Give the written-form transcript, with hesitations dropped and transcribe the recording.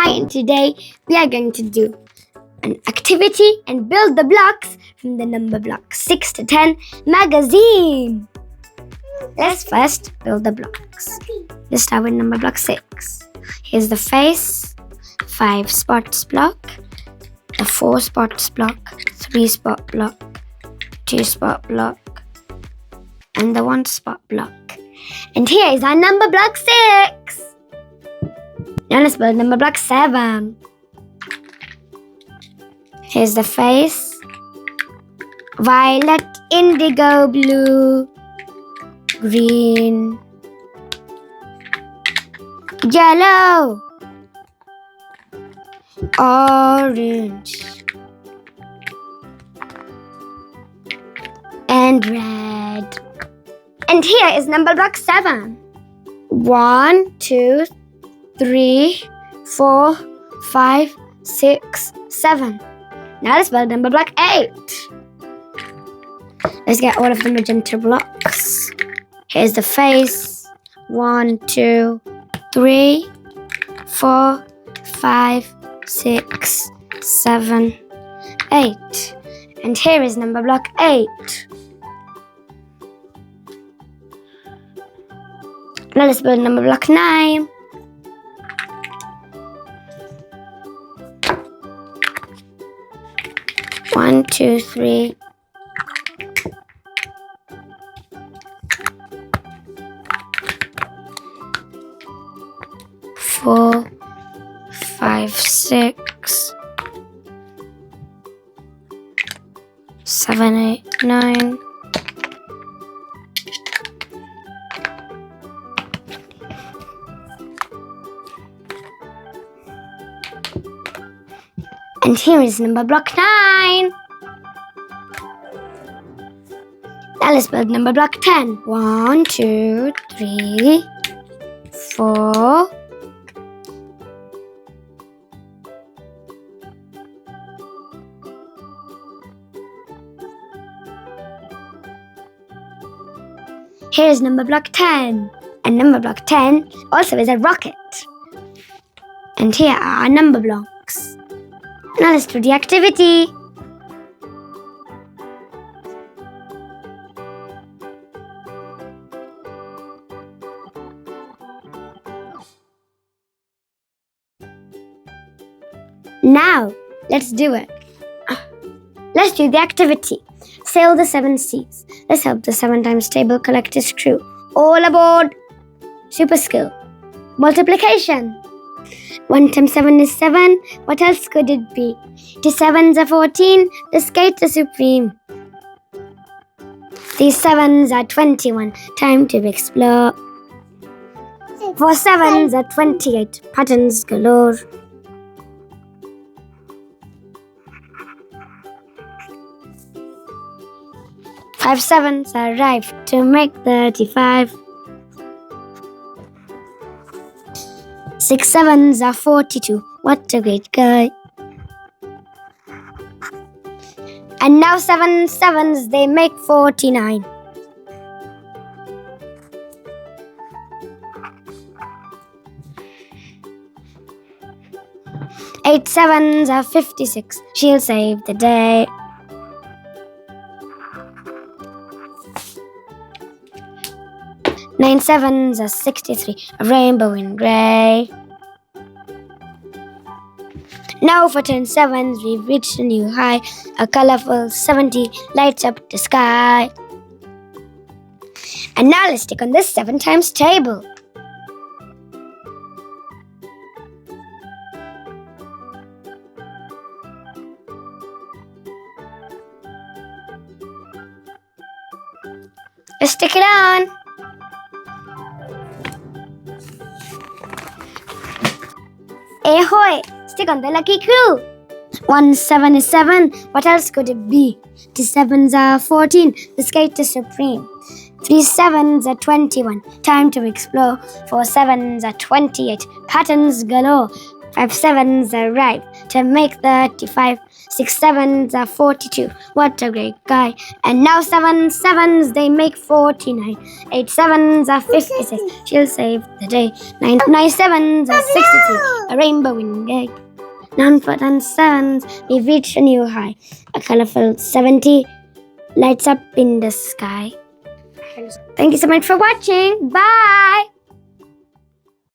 Hi, and today we are going to do an activity and build the blocks from the Numberblocks 6 to 10 magazine. Let's first build the blocks. Let's start with Numberblock 6. Here's the face, 5 spots block, the 4 spots block, 3 spot block, 2 spot block, and the 1 spot block. And here is our Numberblock 6. Now let's build Numberblock 7. Here's the face, violet, indigo, blue, green, yellow, orange, and red. And here is Numberblock 7. 1, 2, 3, 4, 5, 6, 7. Now let's build Numberblock 8. Let's get all of the magenta blocks. Here's the face. 1, 2, 3, 4, 5, 6, 7, 8. And here is Numberblock 8. Now let's build Numberblock 9. 1, 2, 3. 4, 5, 6, 7, 8, 9. And here is Numberblock 9. Now let's build Numberblock 10. 1, 2, 3, 4. Here is Numberblock 10. And Numberblock 10 also is a rocket. And here are our number blocks. Now let's do the activity. Now, let's do it. Let's do the activity. Sail the 7 seas. Let's help the 7 times table collect its crew. All aboard! Super skill. Multiplication. 1 times 7 is 7. What else could it be? 2 7s are 14. The skate is supreme. These 7s are 21. Time to explore. 4 7s are 28. Patterns galore. 5 7s arrive to make 35. 6 7s are 42. What a great guy. And now 7 7s, they make 49. Eight 7s are 56. She'll save the day. 9 7s are 63. A rainbow in grey. Now for 10 7s, we've reached a new high. A colorful 70 lights up the sky. And now let's stick on this 7 times table. Let's stick it on. Ahoy! Stick on the lucky crew. 1 7 is 7. What else could it be? 2 7s are 14. The skate is supreme. 3 7s are 21. Time to explore. 4 7s are 28. Patterns galore. 5 sevens arrive to make 35. 6 sevens are 42. What a great guy. And now 7 sevens, they make 49. 8 sevens are 56. She'll save the day. 9 sevens are 63. A rainbow in egg. 9 sevens, we've reached a new high. A colorful 70 lights up in the sky. Thank you so much for watching. Bye.